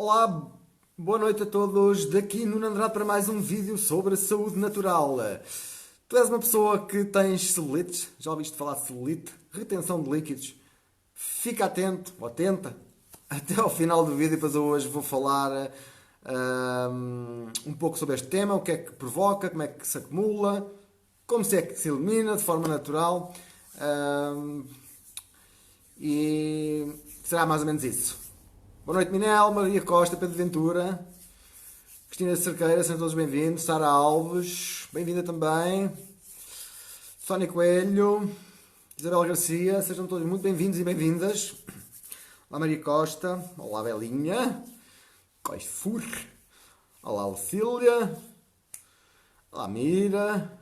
Olá, boa noite a todos. Daqui Nuno Andrade para mais um vídeo sobre a saúde natural. Tu és uma pessoa que tens celulite, já ouviste falar de celulite? Retenção de líquidos. Fica atento, ou atenta, até ao final do vídeo, pois eu hoje vou falar um pouco sobre este tema, o que é que provoca, como é que se acumula, como se é que se elimina de forma natural. E será mais ou menos isso. Boa noite, Minel, Maria Costa, Pedro Ventura, Cristina Cerqueira, sejam todos bem-vindos. Sara Alves, bem-vinda também. Sónia Coelho, Isabel Garcia, sejam todos muito bem-vindos e bem-vindas. Olá, Maria Costa. Olá, Belinha. Coifur. Olá, Lucília. Olá, Mira.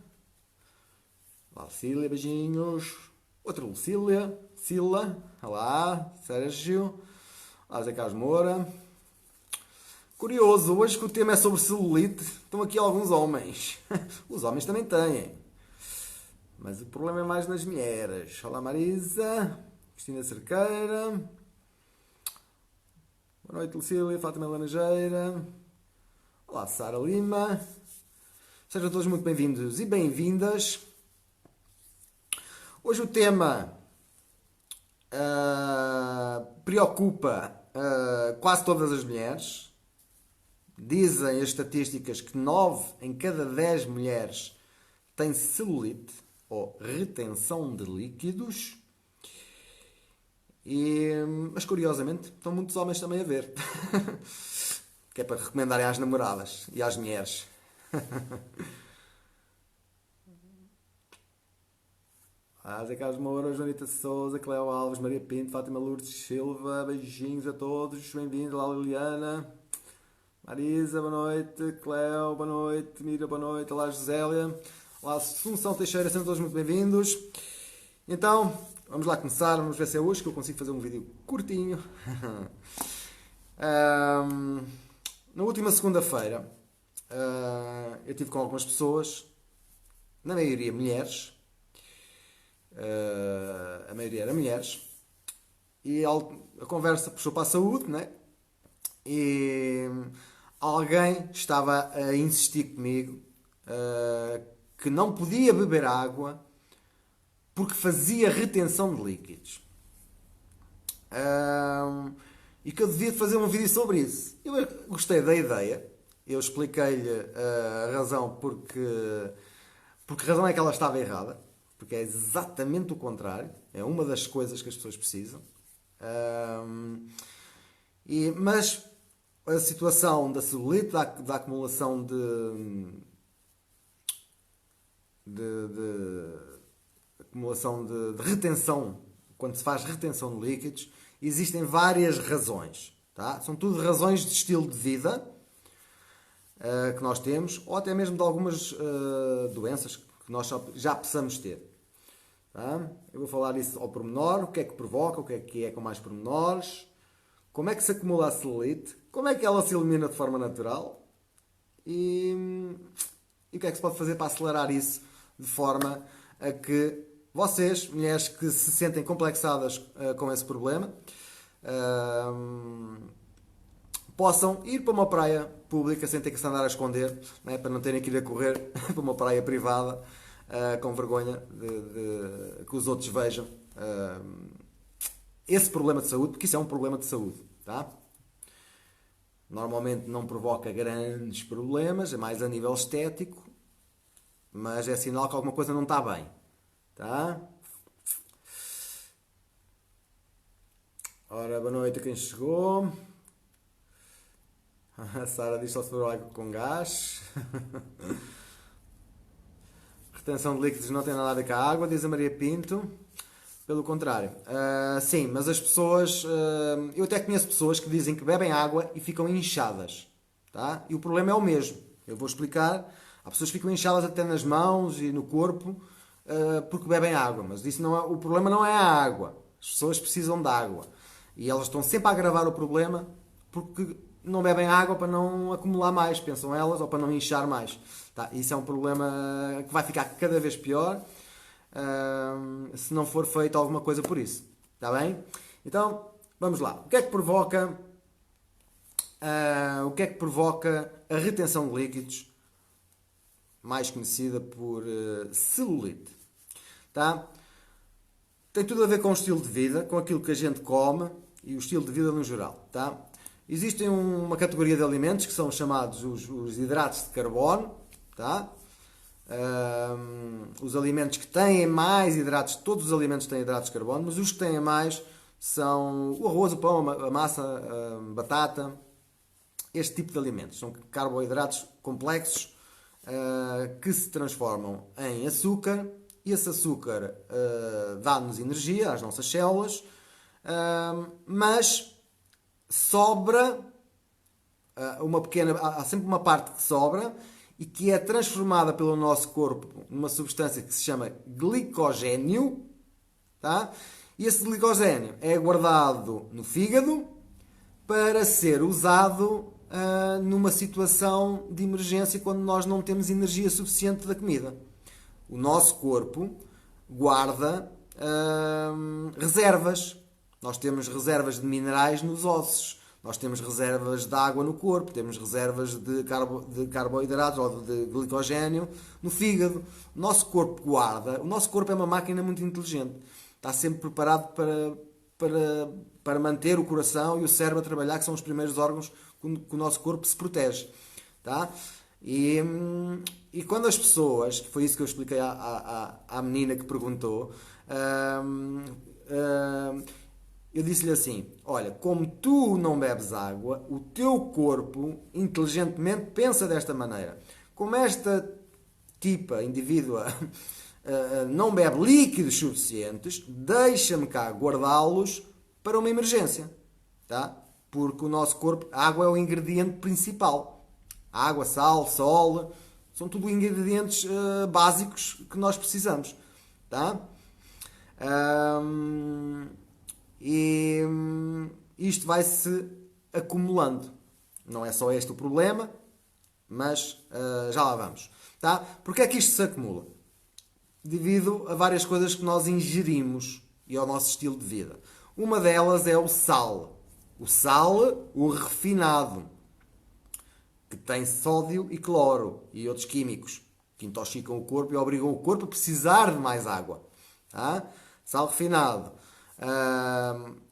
Olá, Lucília, beijinhos. Outra Lucília. Sila. Olá, Sérgio. Olá, Zé Carlos Moura. Curioso, hoje que o tema é sobre celulite, estão aqui alguns homens. Os homens também têm. Mas o problema é mais nas mulheres. Olá, Marisa. Cristina Cerqueira. Boa noite, Lucília. Fátima Laranjeira. Olá, Sara Lima. Sejam todos muito bem-vindos e bem-vindas. Hoje o tema preocupa quase todas as mulheres. Dizem as estatísticas que 9 em cada 10 mulheres têm celulite ou retenção de líquidos. Mas curiosamente estão muitos homens também a ver. Que é para recomendarem às namoradas e às mulheres. Zé Carlos Moura, Joanita Souza, Cleo Alves, Maria Pinto, Fátima Lourdes Silva, beijinhos a todos, bem-vindos. Olá, Liliana, Marisa, boa noite, Cleo, boa noite, Mira, boa noite, olá, Josélia, olá, Assunção Teixeira, sejam todos muito bem-vindos. Então, vamos lá começar, vamos ver se é hoje que eu consigo fazer um vídeo curtinho. Na última segunda-feira, eu estive com algumas pessoas, na maioria mulheres. A maioria era mulheres, e a conversa puxou para a saúde, né? E alguém estava a insistir comigo que não podia beber água porque fazia retenção de líquidos, e que eu devia fazer um vídeo sobre isso. Eu gostei da ideia, eu expliquei-lhe a razão porque a razão é que ela estava errada. Porque é exatamente o contrário. É uma das coisas que as pessoas precisam. Mas a situação da celulite, da acumulação de retenção, quando se faz retenção de líquidos, existem várias razões. Tá? São tudo razões de estilo de vida que nós temos, ou até mesmo de algumas doenças que nós já possamos ter. Tá? Eu vou falar isso ao pormenor, o que é que provoca, o que é com mais pormenores, como é que se acumula a celulite, como é que ela se elimina de forma natural e o que é que se pode fazer para acelerar isso de forma a que vocês, mulheres que se sentem complexadas com esse problema, possam ir para uma praia pública sem ter que se andar a esconder, né, para não terem que ir a correr para uma praia privada com vergonha de que os outros vejam esse problema de saúde, porque isso é um problema de saúde. Tá? Normalmente não provoca grandes problemas, é mais a nível estético, mas é sinal que alguma coisa não está bem. Tá? Ora, boa noite a quem chegou. A Sara diz só se for água com gás. Retenção de líquidos não tem nada a ver com a água, diz a Maria Pinto. Pelo contrário. Sim, mas as pessoas... eu até conheço pessoas que dizem que bebem água e ficam inchadas. Tá? E o problema é o mesmo. Eu vou explicar. Há pessoas que ficam inchadas até nas mãos e no corpo porque bebem água. Mas isso não é, o problema não é a água. As pessoas precisam de água. E elas estão sempre a agravar o problema porque não bebem água para não acumular mais, pensam elas, ou para não inchar mais. Tá? Isso é um problema que vai ficar cada vez pior se não for feito alguma coisa por isso. Está bem? Então, vamos lá. O que é que provoca o que é que provoca a retenção de líquidos, mais conhecida por celulite? Tá? Tem tudo a ver com o estilo de vida, com aquilo que a gente come e o estilo de vida no geral. Tá? Existem uma categoria de alimentos que são chamados os hidratos de carbono. Tá? Os alimentos que têm mais hidratos, todos os alimentos têm hidratos de carbono, mas os que têm mais são o arroz, o pão, a massa, a batata, este tipo de alimentos. São carboidratos complexos que se transformam em açúcar, e esse açúcar dá-nos energia às nossas células, mas sobra há sempre uma parte que sobra e que é transformada pelo nosso corpo numa substância que se chama glicogénio, tá? E esse glicogénio é guardado no fígado para ser usado numa situação de emergência quando nós não temos energia suficiente da comida. O nosso corpo guarda reservas. Nós temos reservas de minerais nos ossos. Nós temos reservas de água no corpo, temos reservas de carboidratos ou de glicogénio no fígado. O nosso corpo guarda. O nosso corpo é uma máquina muito inteligente. Está sempre preparado para manter o coração e o cérebro a trabalhar, que são os primeiros órgãos que o nosso corpo se protege. Tá? E quando as pessoas, que foi isso que eu expliquei à menina que perguntou, eu disse-lhe assim: olha, como tu não bebes água, o teu corpo inteligentemente pensa desta maneira. Como esta tipa, indivídua, não bebe líquidos suficientes, deixa-me cá guardá-los para uma emergência. Tá? Porque o nosso corpo, a água é o ingrediente principal. Água, sal, sol, são tudo ingredientes básicos que nós precisamos. Tá? E isto vai-se acumulando. Não é só este o problema, mas já lá vamos. Tá? Porquê é que isto se acumula? Devido a várias coisas que nós ingerimos e ao nosso estilo de vida. Uma delas é o sal. O sal, o refinado, que tem sódio e cloro e outros químicos que intoxicam o corpo e obrigam o corpo a precisar de mais água. Tá? Sal refinado.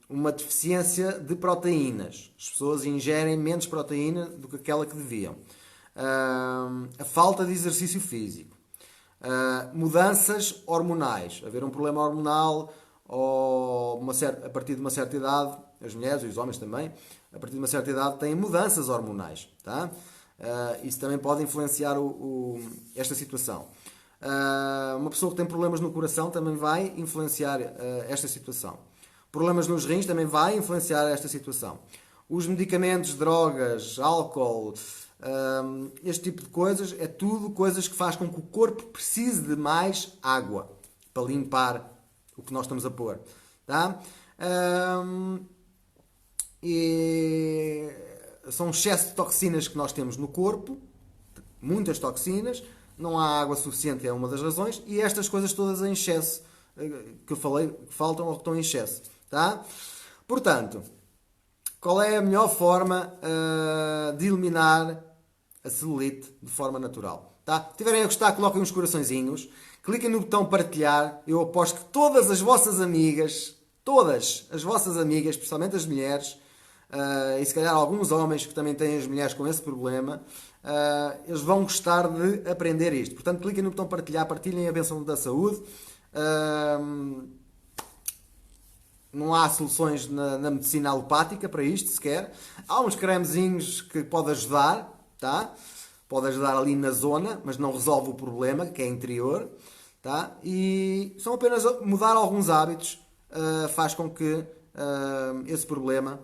Uma deficiência de proteínas. As pessoas ingerem menos proteína do que aquela que deviam. A falta de exercício físico. Mudanças hormonais. Haver um problema hormonal ou a partir de uma certa idade, as mulheres e os homens também, a partir de uma certa idade têm mudanças hormonais. Tá? Isso também pode influenciar esta situação. Uma pessoa que tem problemas no coração também vai influenciar esta situação. Problemas nos rins também vai influenciar esta situação. Os medicamentos, drogas, álcool, este tipo de coisas, é tudo coisas que faz com que o corpo precise de mais água para limpar o que nós estamos a pôr. Tá? E são um excesso de toxinas que nós temos no corpo, muitas toxinas. Não há água suficiente, é uma das razões, e estas coisas todas em excesso, que eu falei, que faltam ou que estão em excesso. Tá? Portanto, qual é a melhor forma de eliminar a celulite de forma natural? Tá? Se estiverem a gostar, coloquem uns coraçõezinhos, cliquem no botão partilhar. Eu aposto que todas as vossas amigas, especialmente as mulheres, e se calhar alguns homens que também têm as mulheres com esse problema, eles vão gostar de aprender isto. Portanto, cliquem no botão partilhar, partilhem a bênção da saúde. Não há soluções na medicina alopática para isto sequer. Há uns cremezinhos que pode ajudar, tá? Pode ajudar ali na zona, mas não resolve o problema, que é interior, tá? E são apenas mudar alguns hábitos, faz com que esse problema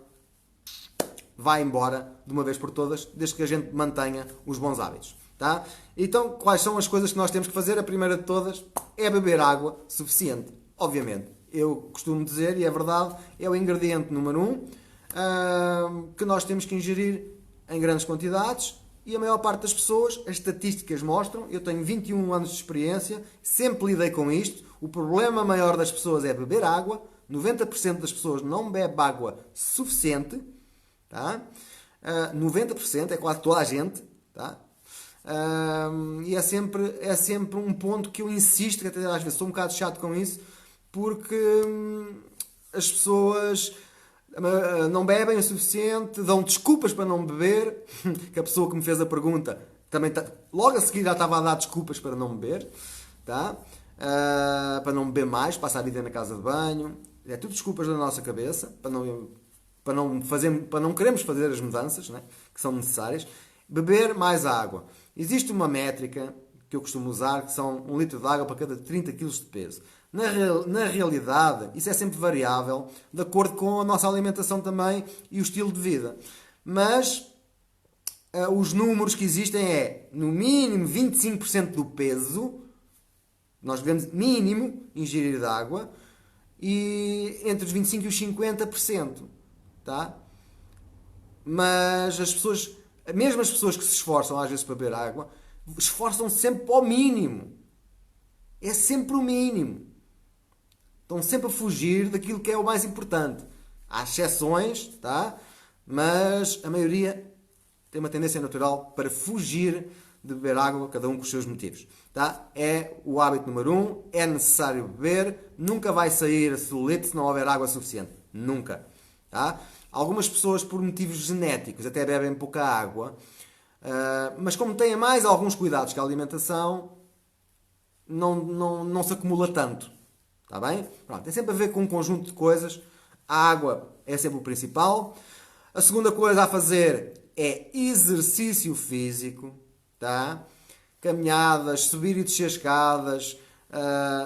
vá embora de uma vez por todas, desde que a gente mantenha os bons hábitos. Tá? Então, quais são as coisas que nós temos que fazer? A primeira de todas é beber água suficiente. Obviamente, eu costumo dizer, e é verdade, é o ingrediente número 1 que nós temos que ingerir em grandes quantidades, e a maior parte das pessoas, as estatísticas mostram, eu tenho 21 anos de experiência, sempre lidei com isto, o problema maior das pessoas é beber água, 90% das pessoas não bebe água suficiente. Tá? 90%, é quase toda a gente, tá? E é sempre um ponto que eu insisto, que até às vezes estou um bocado chato com isso, porque as pessoas não bebem o suficiente, dão desculpas para não beber, que a pessoa que me fez a pergunta também logo a seguir já estava a dar desculpas para não beber, tá? Para não beber mais, passar a vida na casa de banho, é tudo desculpas da nossa cabeça, para não queremos fazer as mudanças, né, que são necessárias. Beber mais água. Existe uma métrica que eu costumo usar, que são 1 litro de água para cada 30 kg de peso. Na realidade, isso é sempre variável, de acordo com a nossa alimentação também e o estilo de vida. Mas os números que existem é, no mínimo, 25% do peso, nós devemos, mínimo, ingerir de água, e entre os 25% e os 50%. Tá? Mas as pessoas, mesmo as pessoas que se esforçam às vezes para beber água, esforçam-se sempre para o mínimo. É sempre o mínimo. Estão sempre a fugir daquilo que é o mais importante. Há exceções, tá? Mas a maioria tem uma tendência natural para fugir de beber água, cada um com os seus motivos. Tá? É o hábito número 1, é necessário beber, nunca vai sair a celulite se não houver água suficiente. Nunca. Tá? Algumas pessoas, por motivos genéticos, até bebem pouca água, mas como têm mais alguns cuidados que a alimentação, não se acumula tanto. Está bem? Pronto, tem sempre a ver com um conjunto de coisas. A água é sempre o principal. A segunda coisa a fazer é exercício físico. Tá? Caminhadas, subir e descer escadas,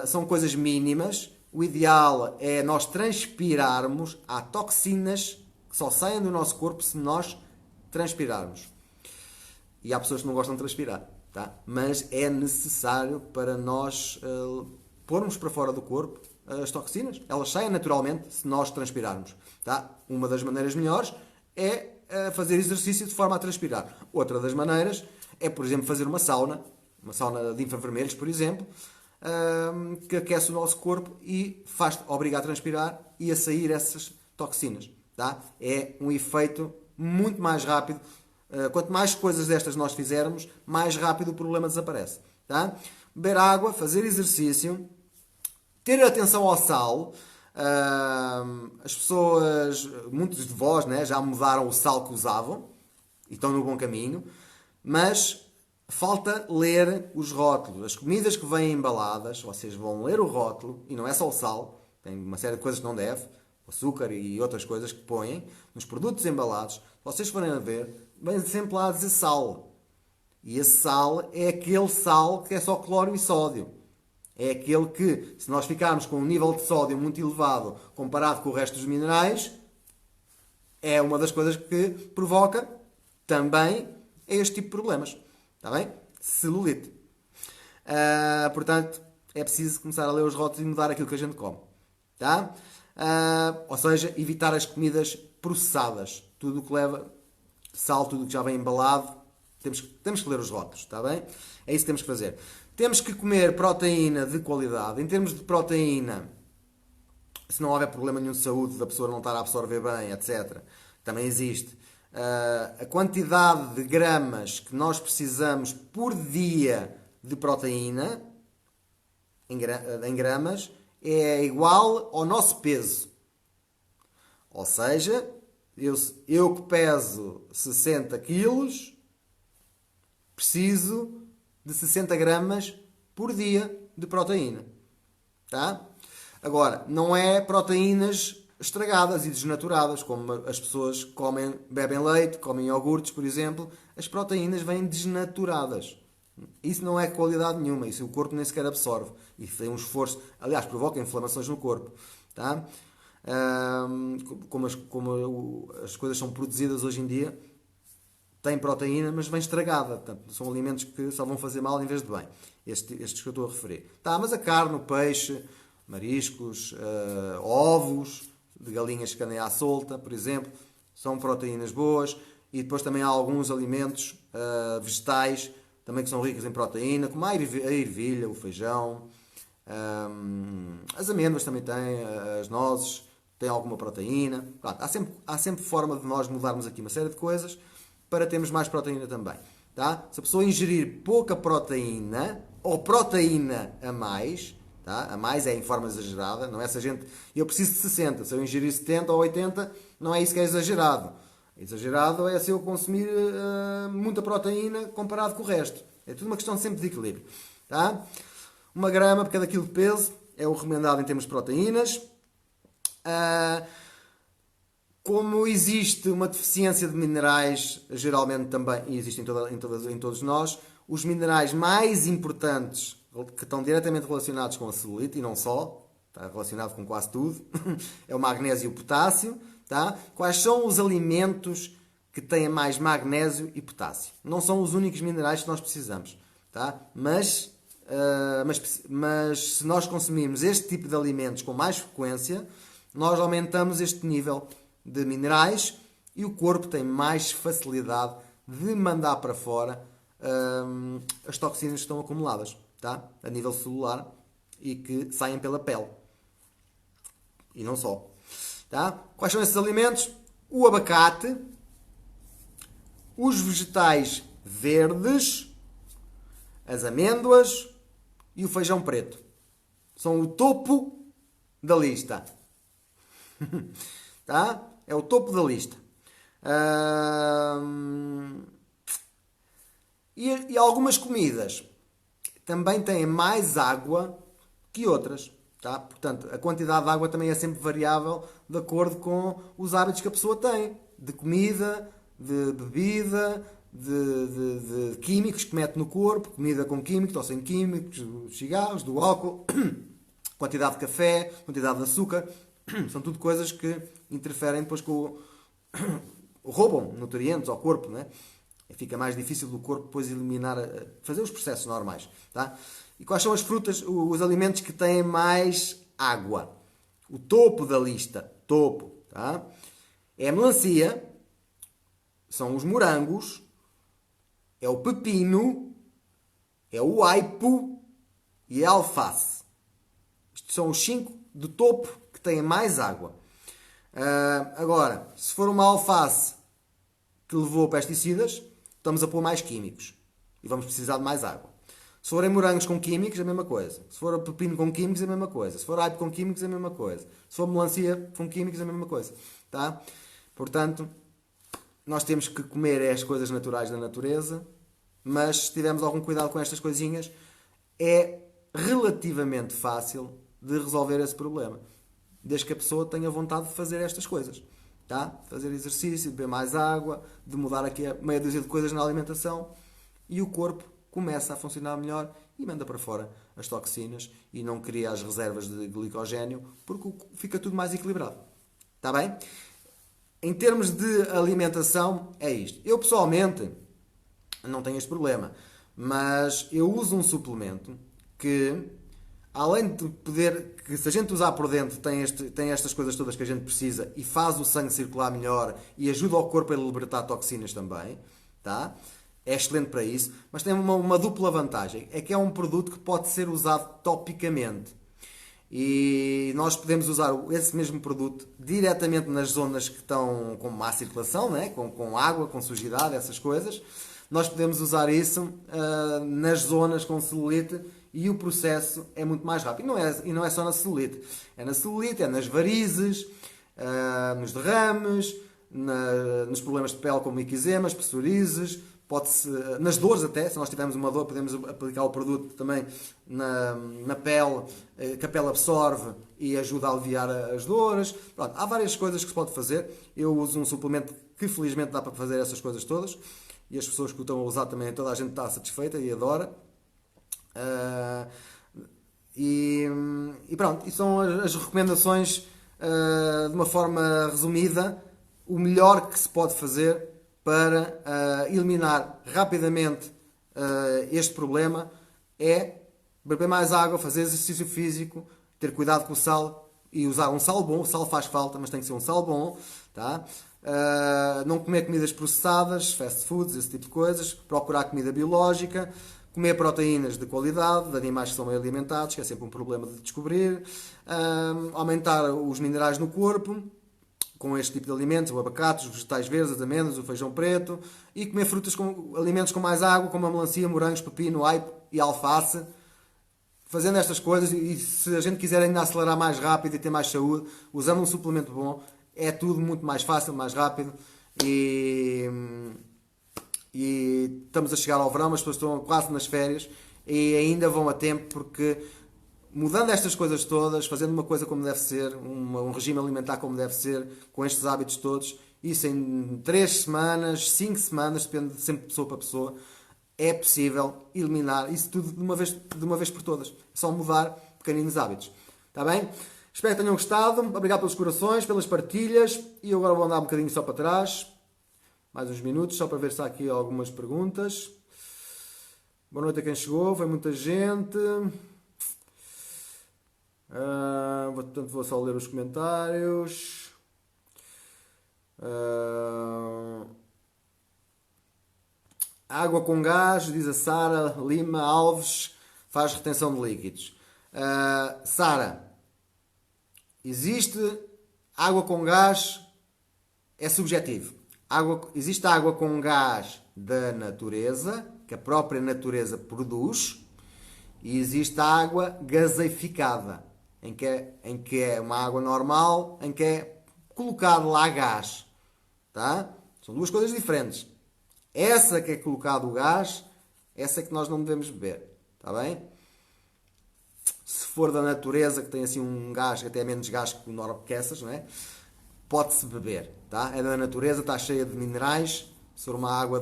são coisas mínimas. O ideal é nós transpirarmos. Há toxinas que só saem do nosso corpo se nós transpirarmos. E há pessoas que não gostam de transpirar, tá? Mas é necessário para nós pormos para fora do corpo as toxinas. Elas saem naturalmente se nós transpirarmos, tá? Uma das maneiras melhores é fazer exercício de forma a transpirar. Outra das maneiras é, por exemplo, fazer uma sauna de infravermelhos, por exemplo, que aquece o nosso corpo e faz obrigar a transpirar e a sair essas toxinas. Tá? É um efeito muito mais rápido. Quanto mais coisas destas nós fizermos, mais rápido o problema desaparece. Tá? Beber água, fazer exercício, ter atenção ao sal. As pessoas, muitos de vós, né, já mudaram o sal que usavam e estão no bom caminho, mas falta ler os rótulos. As comidas que vêm embaladas, vocês vão ler o rótulo, e não é só o sal, tem uma série de coisas que não deve, açúcar e outras coisas que põem nos produtos embalados. Se vocês forem a ver, vem sempre lá a dizer sal. E esse sal é aquele sal que é só cloro e sódio. É aquele que, se nós ficarmos com um nível de sódio muito elevado comparado com o resto dos minerais, é uma das coisas que provoca também este tipo de problemas. Está bem? Celulite. Portanto, é preciso começar a ler os rótulos e mudar aquilo que a gente come. Tá? Ou seja, evitar as comidas processadas. Tudo o que leva sal, tudo o que já vem embalado. Temos que ler os rótulos. Está bem? É isso que temos que fazer. Temos que comer proteína de qualidade. Em termos de proteína, se não houver problema nenhum de saúde, da pessoa não estar a absorver bem, etc., também existe. A quantidade de gramas que nós precisamos por dia de proteína, em gramas, é igual ao nosso peso. Ou seja, eu que peso 60 quilos, preciso de 60 gramas por dia de proteína. Tá? Agora, não é proteínas estragadas e desnaturadas, como as pessoas bebem leite, comem iogurtes, por exemplo. As proteínas vêm desnaturadas. Isso não é qualidade nenhuma, isso o corpo nem sequer absorve. E tem um esforço, aliás, provoca inflamações no corpo. Tá? Como as coisas são produzidas hoje em dia, tem proteína, mas vem estragada. Portanto, são alimentos que só vão fazer mal em vez de bem. Estes que eu estou a referir. Tá, mas a carne, o peixe, mariscos, ovos de galinhas que andem à solta, por exemplo, são proteínas boas. E depois também há alguns alimentos vegetais também que são ricos em proteína, como a ervilha, o feijão, as amêndoas também têm, as nozes, tem alguma proteína. Pronto, há sempre forma de nós mudarmos aqui uma série de coisas para termos mais proteína também. Tá? Se a pessoa ingerir pouca proteína ou proteína a mais, tá? A mais é em forma exagerada, não é se a gente... Eu preciso de 60, se eu ingerir 70 ou 80, não é isso que é exagerado. Exagerado é se eu consumir muita proteína comparado com o resto. É tudo uma questão sempre de equilíbrio. Tá? 1 grama por cada quilo de peso é o recomendado em termos de proteínas. Como existe uma deficiência de minerais, geralmente também, e existe em todos nós, os minerais mais importantes que estão diretamente relacionados com a celulite, e não só, está relacionado com quase tudo, é o magnésio e o potássio. Tá? Quais são os alimentos que têm mais magnésio e potássio? Não são os únicos minerais que nós precisamos. Tá? Mas se nós consumirmos este tipo de alimentos com mais frequência, nós aumentamos este nível de minerais e o corpo tem mais facilidade de mandar para fora as toxinas que estão acumuladas, tá? A nível celular e que saem pela pele. E não só. Tá? Quais são esses alimentos? O abacate, os vegetais verdes, as amêndoas e o feijão preto. São o topo da lista. Tá? É o topo da lista. E algumas comidas também têm mais água que outras. Tá? Portanto, a quantidade de água também é sempre variável de acordo com os hábitos que a pessoa tem. De comida, de bebida, de químicos que mete no corpo. Comida com químicos ou sem químicos, dos cigarros, do álcool, quantidade de café, quantidade de açúcar. São tudo coisas que interferem depois com roubam nutrientes ao corpo, né? Fica mais difícil do corpo depois eliminar, fazer os processos normais, tá? E quais são as frutas, os alimentos que têm mais água? O topo da lista, topo, tá? É a melancia, são os morangos, é o pepino, é o aipo e a alface. Estes são os 5 do topo que têm mais água. Agora, se for uma alface que levou pesticidas, estamos a pôr mais químicos e vamos precisar de mais água. Se forem morangos com químicos, é a mesma coisa. Se for pepino com químicos, é a mesma coisa. Se for aipo com químicos, é a mesma coisa. Se for melancia com químicos, é a mesma coisa. Tá? Portanto, nós temos que comer as coisas naturais da natureza, mas se tivermos algum cuidado com estas coisinhas, é relativamente fácil de resolver esse problema. Desde que a pessoa tenha vontade de fazer estas coisas. Tá? Fazer exercício, beber mais água, de mudar aqui a meia dúzia de coisas na alimentação e o corpo começa a funcionar melhor e manda para fora as toxinas e não cria as reservas de glicogénio porque fica tudo mais equilibrado. Está bem? Em termos de alimentação, é isto. Eu pessoalmente não tenho este problema, mas eu uso um suplemento que, além de poder, que se a gente usar por dentro, tem estas coisas todas que a gente precisa e faz o sangue circular melhor e ajuda o corpo a libertar toxinas também, tá? É excelente para isso, mas tem uma dupla vantagem. É que é um produto que pode ser usado topicamente. E nós podemos usar esse mesmo produto diretamente nas zonas que estão com má circulação, né? com água, com sujidade, essas coisas. Nós podemos usar isso nas zonas com celulite e o processo é muito mais rápido. E não é só na celulite. É na celulite, é nas varizes, nos derrames, nos problemas de pele como eczemas, psoríases, pode-se, nas dores até, se nós tivermos uma dor podemos aplicar o produto também na pele, que a pele absorve e ajuda a aliviar as dores. Pronto, há várias coisas que se pode fazer. Eu uso um suplemento que felizmente dá para fazer essas coisas todas e as pessoas que o estão a usar também, toda a gente está satisfeita e adora. E pronto, e são as recomendações de uma forma resumida, o melhor que se pode fazer para eliminar rapidamente este problema é beber mais água, fazer exercício físico, ter cuidado com o sal e usar um sal bom. O sal faz falta, mas tem que ser um sal bom, tá? Não comer comidas processadas, fast foods, esse tipo de coisas, procurar comida biológica, Comer proteínas de qualidade, de animais que são bem alimentados, que é sempre um problema de descobrir. Aumentar os minerais no corpo, com este tipo de alimentos, o abacate, os vegetais verdes, as amêndoas, o feijão preto. E comer frutas com alimentos com mais água, como a melancia, morangos, pepino, aipo e alface. Fazendo estas coisas, e se a gente quiser ainda acelerar mais rápido e ter mais saúde, usando um suplemento bom, é tudo muito mais fácil, mais rápido. E estamos a chegar ao verão, as pessoas estão quase nas férias e ainda vão a tempo, porque mudando estas coisas todas, fazendo uma coisa como deve ser, um regime alimentar como deve ser, com estes hábitos todos, isso em 3 semanas, 5 semanas, depende sempre de pessoa para pessoa, é possível eliminar isso tudo de uma vez por todas. É só mudar pequeninos hábitos. Está bem? Espero que tenham gostado. Obrigado pelos corações, pelas partilhas. E agora vou andar um bocadinho só para trás. Mais uns minutos, só para ver se há aqui algumas perguntas. Boa noite a quem chegou. Foi muita gente. Portanto, vou só ler os comentários. Água com gás, diz a Sara Lima Alves, faz retenção de líquidos. Sara, existe água com gás, é subjetivo. Existe água com gás da natureza, que a própria natureza produz, e existe água gaseificada, em que é uma água normal, em que é colocado lá gás. Tá? São duas coisas diferentes. Essa que é colocado o gás, essa é que nós não devemos beber. Está bem? Se for da natureza, que tem assim um gás, que até é menos gás que o normal que essas, não é? Pode-se beber. Tá? É da natureza, está cheia de minerais. Se for uma água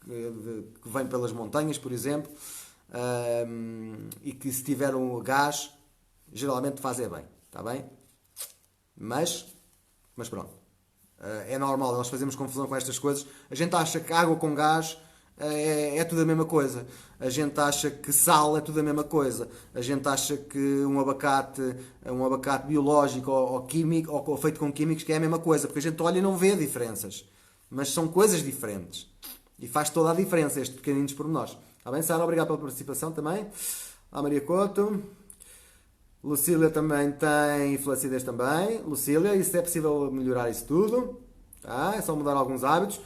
que vem pelas montanhas, por exemplo, e que se tiver um gás, geralmente faz bem. Está bem? Mas pronto. É normal, nós fazemos confusão com estas coisas. A gente acha que água com gás é tudo a mesma coisa. A gente acha que sal é tudo a mesma coisa. A gente acha que um abacate biológico ou químico, ou feito com químicos, que é a mesma coisa. Porque a gente olha e não vê diferenças. Mas são coisas diferentes. E faz toda a diferença estes pequeninos pormenores. Está bem, Sara? Obrigado pela participação também. A Maria Couto. Lucília também tem flacidez também. Lucília, isso é possível melhorar isso tudo. Tá? É só mudar alguns hábitos.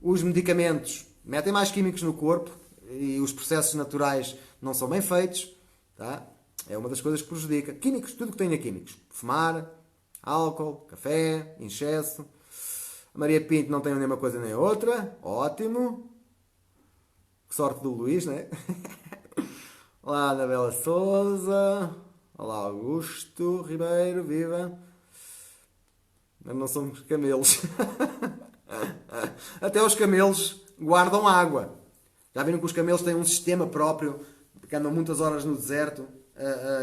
Os medicamentos metem mais químicos no corpo e os processos naturais não são bem feitos. Tá? É uma das coisas que prejudica. Químicos, tudo que tenha químicos. Fumar, álcool, café, em excesso. A Maria Pinto não tem nem uma coisa nem a outra. Ótimo. Que sorte do Luís, não é? Olá, Anabela Souza. Olá, Augusto Ribeiro, viva! Mas não somos camelos. Até os camelos guardam água. Já viram que os camelos têm um sistema próprio, porque andam muitas horas no deserto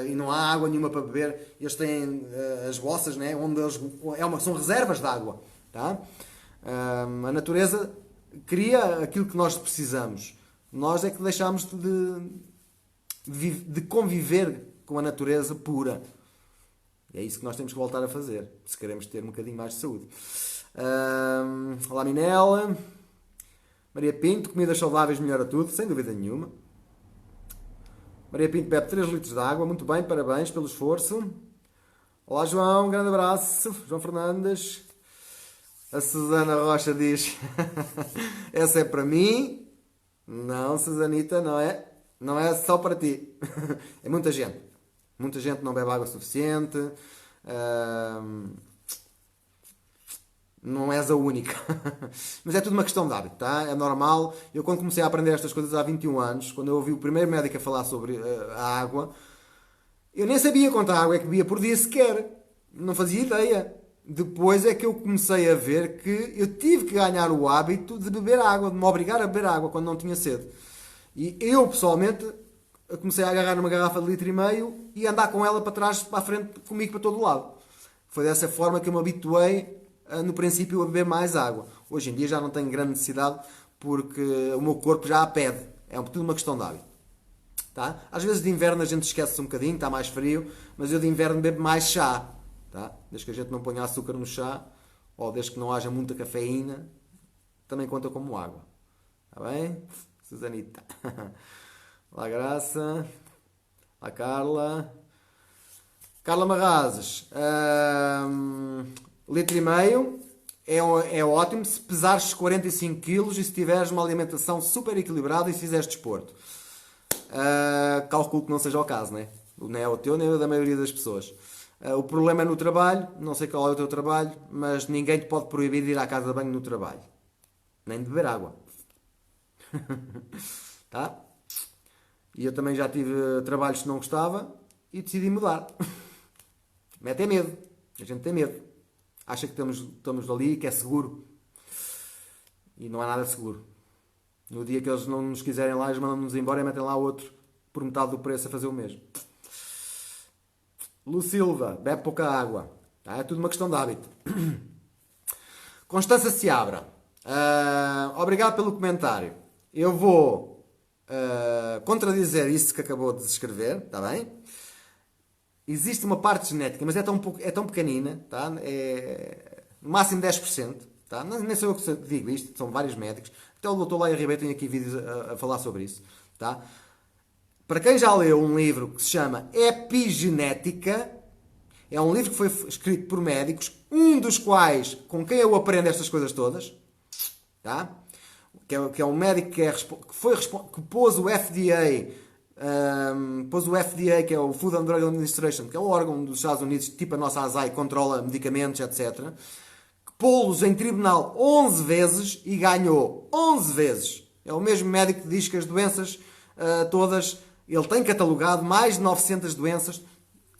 e não há água nenhuma para beber. Eles têm as bossas, né, onde são reservas de água. Tá? A natureza cria aquilo que nós precisamos. Nós é que deixamos de conviver com a natureza pura. E é isso que nós temos que voltar a fazer, se queremos ter um bocadinho mais de saúde. Olá, Minela. Maria Pinto, comidas saudáveis melhora tudo, sem dúvida nenhuma. Maria Pinto bebe 3 litros de água, muito bem, parabéns pelo esforço. Olá, João, um grande abraço. João Fernandes. A Susana Rocha diz: essa é para mim. Não, Susanita, não é. Não é só para ti. É muita gente. Muita gente não bebe água suficiente. Não és a única. Mas é tudo uma questão de hábito, tá? É normal. Eu, quando comecei a aprender estas coisas há 21 anos, quando eu ouvi o primeiro médico a falar sobre a água, eu nem sabia quanta água é que bebia por dia sequer. Não fazia ideia. Depois é que eu comecei a ver que eu tive que ganhar o hábito de beber água, de me obrigar a beber água quando não tinha sede. E eu, pessoalmente, comecei a agarrar numa garrafa de 1,5 litro e andar com ela para trás, para a frente, comigo para todo lado. Foi dessa forma que eu me habituei, no princípio, a beber mais água. Hoje em dia já não tenho grande necessidade, porque o meu corpo já a pede. É tudo uma questão de hábito. Tá? Às vezes de inverno a gente esquece um bocadinho, está mais frio, mas eu de inverno bebo mais chá. Tá? Desde que a gente não ponha açúcar no chá, ou desde que não haja muita cafeína, também conta como água. Está bem? Susanita. Olá, Graça. Olá, Carla. Carla Marrazes. Litro e meio é ótimo se pesares 45 quilos e se tiveres uma alimentação super equilibrada e se fizeres desporto. Calculo que não seja o caso, né? Nem é o teu, nem é o da maioria das pessoas. O problema é no trabalho, não sei qual é o teu trabalho, mas ninguém te pode proibir de ir à casa de banho no trabalho. Nem de beber água. Tá? E eu também já tive trabalhos que não gostava e decidi mudar. Mete é medo. A gente tem medo. Acha que estamos ali, que é seguro. E não há nada seguro. No dia que eles não nos quiserem lá, eles mandam-nos embora e metem lá outro por metade do preço a fazer o mesmo. Lu Silva, bebe pouca água. Tá? É tudo uma questão de hábito. Constança Seabra. Obrigado pelo comentário. Eu vou contradizer isso que acabou de escrever, está bem? Existe uma parte genética, mas é tão pequenina, tá? É no máximo 10%. Tá? Nem sou eu que digo isto, são vários médicos. Até o Dr. Leia Ribeiro tem aqui vídeos a falar sobre isso. Tá? Para quem já leu um livro que se chama Epigenética, é um livro que foi escrito por médicos, um dos quais, com quem eu aprendo estas coisas todas, tá? Que é um médico que pôs o FDA, que é o Food and Drug Administration, que é o órgão dos Estados Unidos, tipo a nossa ASAI, controla medicamentos, etc., pô-los em tribunal 11 vezes e ganhou 11 vezes. É o mesmo médico que diz que as doenças todas, ele tem catalogado mais de 900 doenças,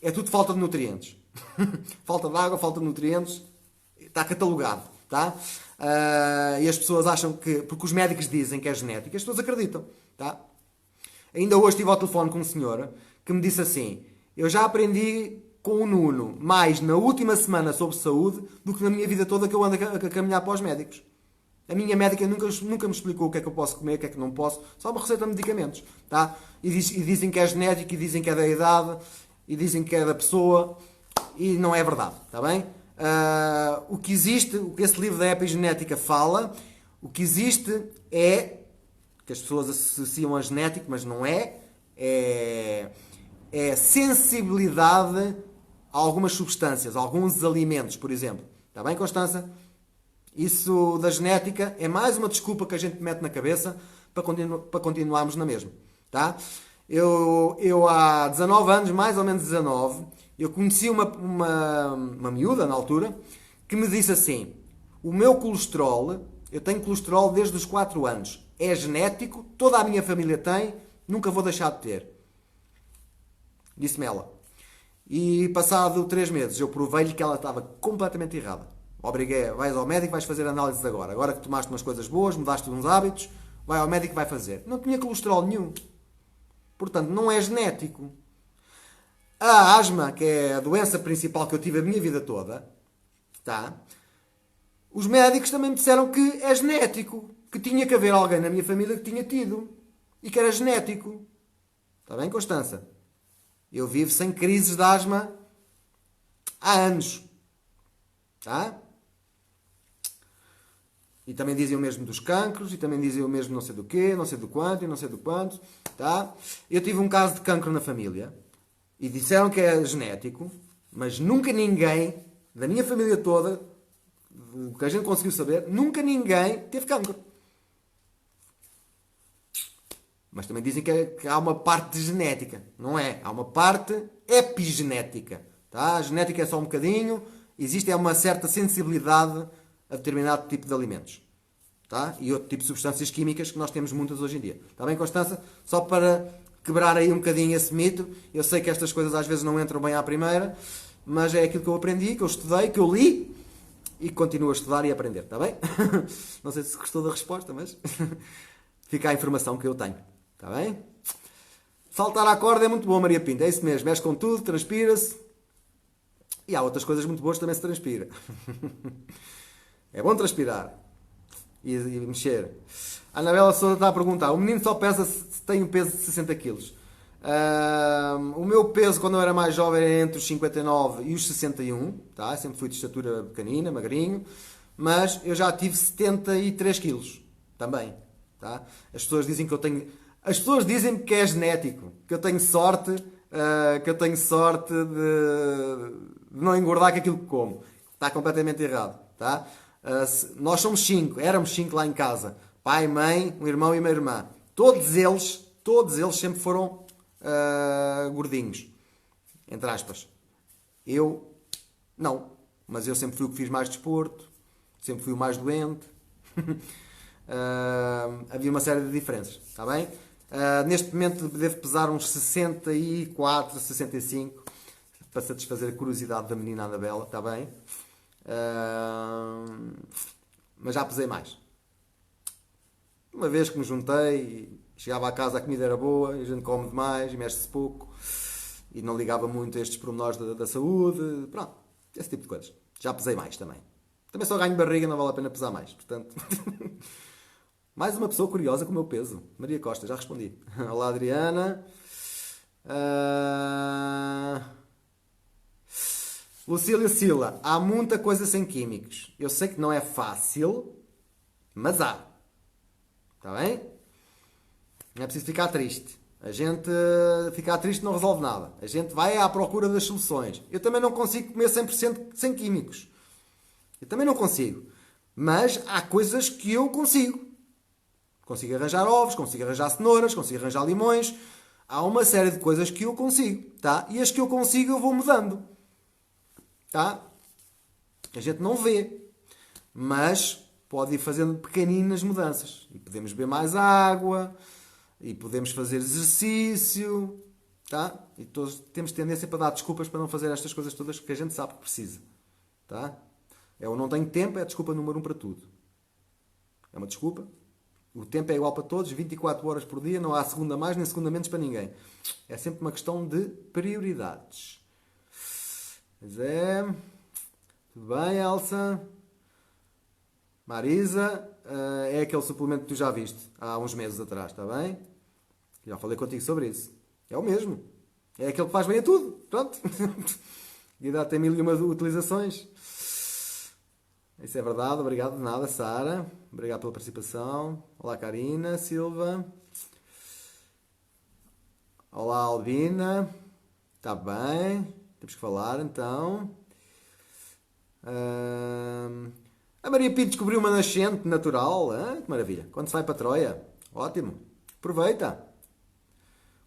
é tudo falta de nutrientes. Falta de água, falta de nutrientes, está catalogado, tá? E as pessoas acham que, porque os médicos dizem que é genético, as pessoas acreditam, tá? Ainda hoje estive ao telefone com uma senhora que me disse assim: eu já aprendi com o Nuno mais na última semana sobre saúde do que na minha vida toda que eu ando a caminhar para os médicos. A minha médica nunca me explicou o que é que eu posso comer, o que é que não posso, só me receita medicamentos, tá? E dizem que é genético, e dizem que é da idade, e dizem que é da pessoa, e não é verdade, está bem? O que existe, o que esse livro da epigenética fala, o que existe é, que as pessoas associam a genético, mas não é sensibilidade a algumas substâncias, a alguns alimentos, por exemplo. Está bem, Constança? Isso da genética é mais uma desculpa que a gente mete na cabeça para continuarmos na mesma. Tá? Eu há 19 anos, mais ou menos 19, eu conheci uma miúda na altura que me disse assim: o meu colesterol, eu tenho colesterol desde os 4 anos, é genético, toda a minha família tem, nunca vou deixar de ter. Disse-me ela. E passado 3 meses eu provei-lhe que ela estava completamente errada. Obriguei, vais ao médico, vais fazer análises agora. Agora que tomaste umas coisas boas, mudaste uns hábitos, vai ao médico e vai fazer. Não tinha colesterol nenhum. Portanto, não é genético. A asma, que é a doença principal que eu tive a minha vida toda, tá? Os médicos também me disseram que é genético. Que tinha que haver alguém na minha família que tinha tido. E que era genético. Está bem, Constança? Eu vivo sem crises de asma há anos. Tá? E também dizem o mesmo dos cancros, e também dizem o mesmo não sei do quê, não sei do quanto, e não sei do quanto. Tá? Eu tive um caso de cancro na família, e disseram que é genético, mas nunca ninguém, da minha família toda, o que a gente conseguiu saber, nunca ninguém teve cancro. Mas também dizem que há uma parte de genética. Não é. Há uma parte epigenética. Tá? A genética é só um bocadinho. Existe uma certa sensibilidade a determinado tipo de alimentos. Tá? E outro tipo de substâncias químicas que nós temos muitas hoje em dia. Está bem, Constança? Só para quebrar aí um bocadinho esse mito. Eu sei que estas coisas às vezes não entram bem à primeira, mas é aquilo que eu aprendi, que eu estudei, que eu li e continuo a estudar e a aprender. Está bem? Não sei se gostou da resposta, mas fica a informação que eu tenho. Está bem? Saltar à corda é muito bom, Maria Pinto. É isso mesmo. Mexe com tudo, transpira-se. E há outras coisas muito boas que também se transpira. É bom transpirar. E mexer. A Anabela Sousa está a perguntar. O menino só pesa se tem um peso de 60 kg. O meu peso quando eu era mais jovem era entre os 59 e os 61. Tá? Sempre fui de estatura pequenina, magrinho. Mas eu já tive 73 kg. Também. Tá? As pessoas dizem que eu tenho... As pessoas dizem-me que é genético, que eu tenho sorte, de não engordar com aquilo que como. Está completamente errado, tá? Nós somos 5, éramos 5 lá em casa. Pai, mãe, um irmão e uma irmã. Todos eles sempre foram gordinhos, entre aspas. Eu, não. Mas eu sempre fui o que fiz mais desporto, sempre fui o mais doente. Havia uma série de diferenças, está bem? Neste momento devo pesar uns 64, 65 para satisfazer a curiosidade da menina Anabela, está bem? Mas já pesei mais. Uma vez que me juntei, chegava a casa, a comida era boa, a gente come demais e mexe-se pouco e não ligava muito a estes pormenores da saúde, pronto, esse tipo de coisas. Já pesei mais também. Também só ganho barriga, não vale a pena pesar mais, portanto... Mais uma pessoa curiosa com o meu peso. Maria Costa, já respondi. Olá, Adriana. Lucília Sila. Há muita coisa sem químicos. Eu sei que não é fácil, mas há. Está bem? Não é preciso ficar triste. A gente ficar triste não resolve nada. A gente vai à procura das soluções. Eu também não consigo comer 100% sem químicos. Eu também não consigo. Mas há coisas que eu consigo. Consigo arranjar ovos, consigo arranjar cenouras, consigo arranjar limões. Há uma série de coisas que eu consigo, tá? E as que eu consigo eu vou mudando, tá? A gente não vê, mas pode ir fazendo pequeninas mudanças. E podemos beber mais água, e podemos fazer exercício, tá? E todos temos tendência para dar desculpas para não fazer estas coisas todas que a gente sabe que precisa, tá? Eu não tenho tempo, é a desculpa número 1 para tudo. É uma desculpa. O tempo é igual para todos, 24 horas por dia, não há segunda mais nem segunda menos para ninguém. É sempre uma questão de prioridades. Pois é. Tudo bem, Elsa? Marisa, é aquele suplemento que tu já viste há uns meses atrás, está bem? Já falei contigo sobre isso. É o mesmo. É aquele que faz bem a tudo. Pronto. E ainda tem 1001 utilizações. Isso é verdade, obrigado de nada, Sara. Obrigado pela participação. Olá, Karina Silva. Olá, Albina. Está bem. Temos que falar então. A Maria Pinto descobriu uma nascente natural. Que maravilha. Quando se vai para Troia. Ótimo. Aproveita.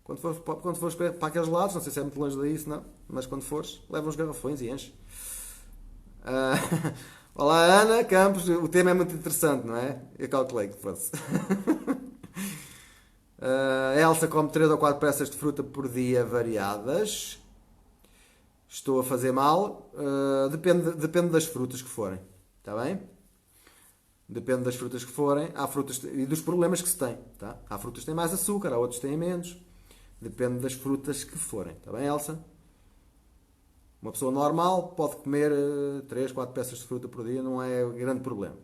Quando fores para aqueles lados, não sei se é muito longe daí, se não, mas quando fores, leva uns garrafões e enche. Olá, Ana Campos. O tema é muito interessante, não é? Eu calculei que fosse. Elsa come 3 ou 4 peças de fruta por dia variadas. Estou a fazer mal. Depende das frutas que forem. Está bem? Depende das frutas que forem. Há frutas e dos problemas que se tem. Tá? Há frutas que têm mais açúcar, há outros que têm menos. Depende das frutas que forem. Está bem, Elsa? Uma pessoa normal pode comer 3, 4 peças de fruta por dia, não é grande problema.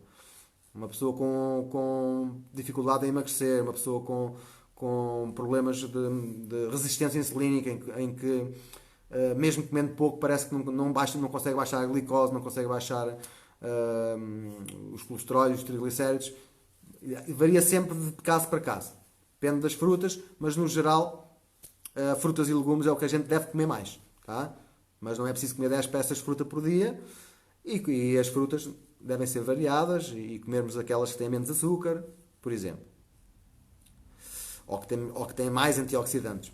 Uma pessoa com dificuldade em emagrecer, uma pessoa com problemas de resistência insulínica, em que mesmo comendo pouco parece que não consegue baixar a glicose, não consegue baixar os colesteróis, os triglicéridos. Varia sempre de caso para caso. Depende das frutas, mas no geral, frutas e legumes é o que a gente deve comer mais. Tá? Mas não é preciso comer 10 peças de fruta por dia e as frutas devem ser variadas e comermos aquelas que têm menos açúcar, por exemplo. Ou que têm mais antioxidantes.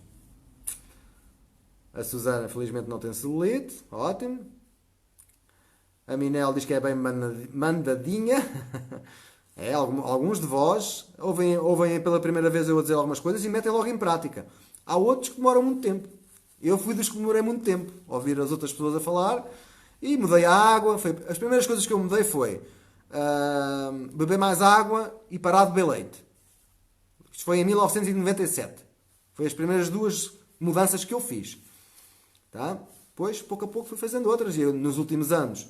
A Susana, felizmente, não tem celulite. Ótimo. A Minel diz que é bem mandadinha. Alguns de vós ouvem pela primeira vez eu a dizer algumas coisas e metem logo em prática. Há outros que demoram muito tempo. Eu fui dos que demorei muito tempo a ouvir as outras pessoas a falar e mudei a água. As primeiras coisas que eu mudei foi beber mais água e parar de beber leite. Isto foi em 1997. Foi as primeiras 2 mudanças que eu fiz. Tá? Depois, pouco a pouco, fui fazendo outras. E eu, nos últimos anos,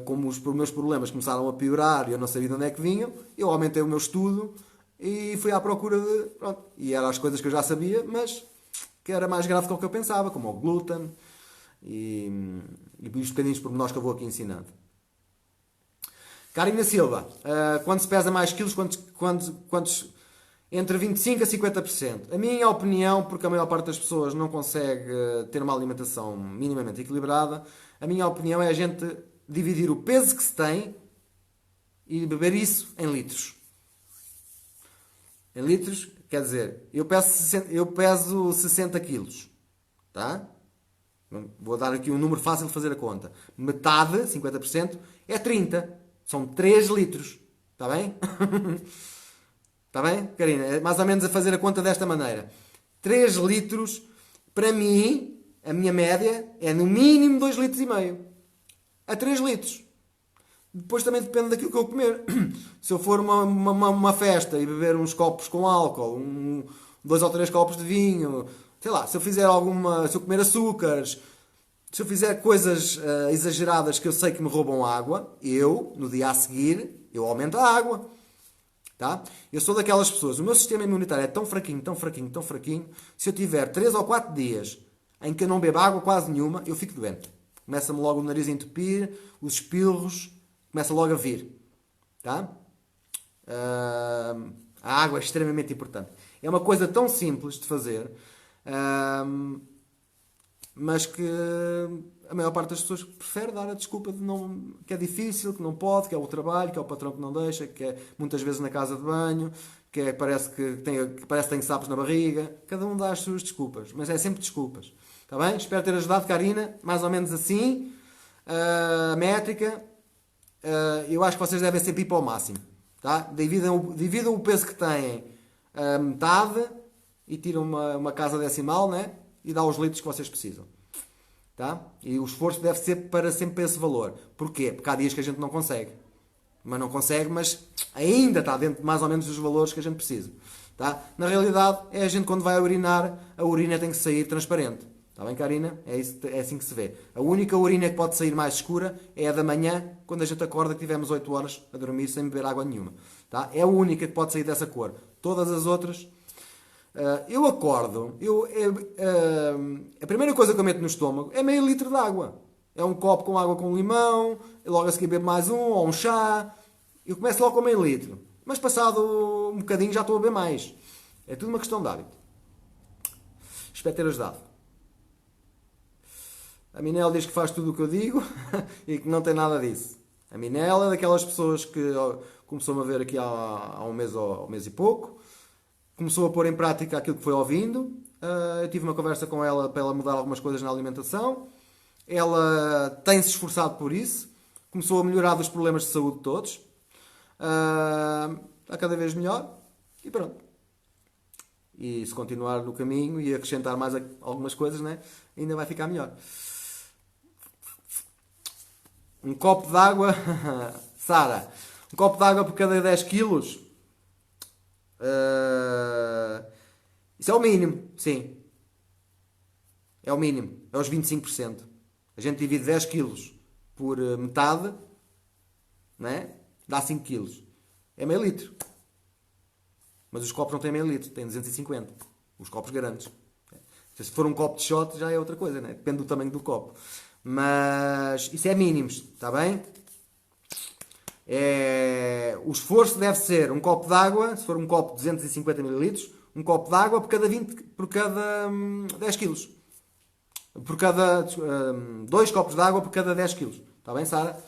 como os meus problemas começaram a piorar e eu não sabia de onde é que vinham, eu aumentei o meu estudo e fui à procura de... Pronto. E eram as coisas que eu já sabia, mas... que era mais grave do que eu pensava, como o glúten e os pequeninos pormenores que eu vou aqui ensinando. Karina Silva, quando se pesa mais quilos, quantos entre 25% a 50%. A minha opinião, porque a maior parte das pessoas não consegue ter uma alimentação minimamente equilibrada, a minha opinião é a gente dividir o peso que se tem e beber isso em litros. Em litros, quer dizer, eu peso 60 quilos, tá? Vou dar aqui um número fácil de fazer a conta. Metade, 50%, é 30. São 3 litros. Está bem? Está bem, Karina? É mais ou menos a fazer a conta desta maneira. 3 litros, para mim, a minha média é no mínimo 2 litros e meio. A 3 litros. Depois também depende daquilo que eu comer. Se eu for uma festa e beber uns copos com álcool, 2 ou 3 copos de vinho, sei lá, se eu fizer se eu comer açúcares, se eu fizer coisas exageradas que eu sei que me roubam água, no dia a seguir, eu aumento a água. Tá? Eu sou daquelas pessoas, o meu sistema imunitário é tão fraquinho, tão fraquinho, tão fraquinho, se eu tiver 3 ou 4 dias em que eu não bebo água quase nenhuma, eu fico doente. Começa-me logo o nariz a entupir, os espirros, começa logo a vir. Tá? A água é extremamente importante. É uma coisa tão simples de fazer, mas que a maior parte das pessoas prefere dar a desculpa de que é difícil, que não pode, que é o trabalho, que é o patrão que não deixa, que é muitas vezes na casa de banho, parece que tem sapos na barriga. Cada um dá as suas desculpas, mas é sempre desculpas. Está bem? Espero ter ajudado, Karina, mais ou menos assim. A métrica, eu acho que vocês devem sempre ir para o máximo. Tá? Dividam o peso que têm a metade e tiram uma casa decimal, né? E dá os litros que vocês precisam. Tá? E o esforço deve ser para sempre esse valor. Porquê? Porque há dias que a gente não consegue. Mas ainda está dentro de mais ou menos dos valores que a gente precisa. Tá? Na realidade, é a gente quando vai urinar, a urina tem que sair transparente. Está bem, Karina? É assim que se vê. A única urina que pode sair mais escura é a da manhã, quando a gente acorda que tivemos 8 horas a dormir sem beber água nenhuma. Tá? É a única que pode sair dessa cor. Todas as outras... eu acordo, a primeira coisa que eu meto no estômago é meio litro de água. É um copo com água com limão, logo a seguir bebo mais ou um chá. Eu começo logo com meio litro. Mas passado um bocadinho já estou a beber mais. É tudo uma questão de hábito. Espero ter ajudado. A Minel diz que faz tudo o que eu digo e que não tem nada disso. A Minel é daquelas pessoas que começou-me a ver aqui há um mês e pouco. Começou a pôr em prática aquilo que foi ouvindo. Eu tive uma conversa com ela para ela mudar algumas coisas na alimentação. Ela tem-se esforçado por isso. Começou a melhorar dos problemas de saúde todos. Está cada vez melhor. E pronto. E se continuar no caminho e acrescentar mais algumas coisas, né, ainda vai ficar melhor. Um copo de água... Sara, um copo de água por cada 10 quilos... isso é o mínimo, sim. É o mínimo. É os 25%. A gente divide 10 quilos por metade, né? Dá 5 quilos. É meio litro. Mas os copos não têm meio litro, têm 250. Os copos grandes. Se for um copo de shot já é outra coisa, né? Depende do tamanho do copo. Mas isso é mínimos, está bem? O esforço deve ser um copo de água, se for um copo de 250 ml, um copo de água por cada 10 kg. Por cada 2 copos de água por cada 10 kg. Está bem, Sara?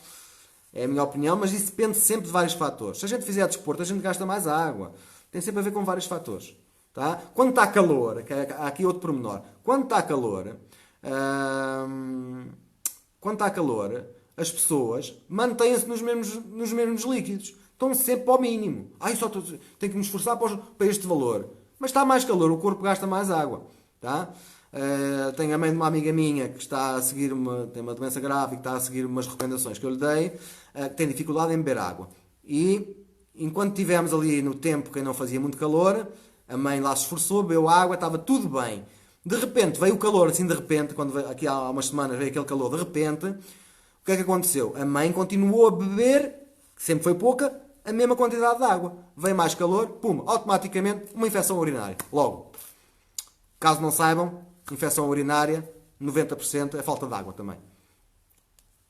É a minha opinião, mas isso depende sempre de vários fatores. Se a gente fizer desporto, a gente gasta mais água. Tem sempre a ver com vários fatores. Tá? Quando está calor, há aqui outro pormenor. Quando está calor, as pessoas mantêm-se nos mesmos líquidos. Estão sempre ao mínimo. Tenho que me esforçar para este valor. Mas está mais calor, o corpo gasta mais água. Tá? Tenho a mãe de uma amiga minha que está a seguir tem uma doença grave e que está a seguir umas recomendações que eu lhe dei, que tem dificuldade em beber água. E enquanto estivemos ali no tempo que não fazia muito calor, a mãe lá se esforçou, bebeu água, estava tudo bem. De repente veio o calor, assim de repente, aqui há umas semanas veio aquele calor, de repente, o que é que aconteceu? A mãe continuou a beber, que sempre foi pouca, a mesma quantidade de água. Veio mais calor, pum, automaticamente uma infecção urinária. Logo. Caso não saibam, infecção urinária, 90% é falta de água também.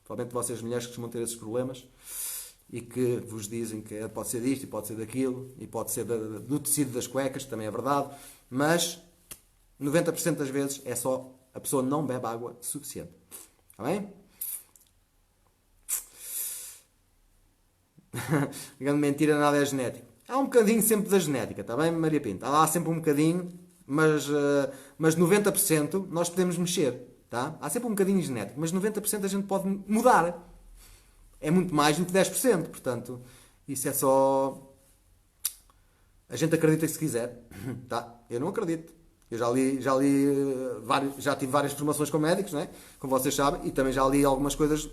Provavelmente vocês mulheres que costumam ter esses problemas. e que vos dizem que pode ser disto e pode ser daquilo e pode ser do tecido das cuecas, também é verdade, mas 90% das vezes é só a pessoa não bebe água suficiente. Está bem? Grande mentira, nada é genético. Há um bocadinho sempre da genética, está bem, Maria Pinto? Há lá sempre um bocadinho, mas 90% nós podemos mexer, tá? Há sempre um bocadinho genético, mas 90% a gente pode mudar. É muito mais do que 10%, portanto, isso é só... A gente acredita se quiser, tá? Eu não acredito. Eu já tive várias formações com médicos, não é? Como vocês sabem, e também já li algumas coisas,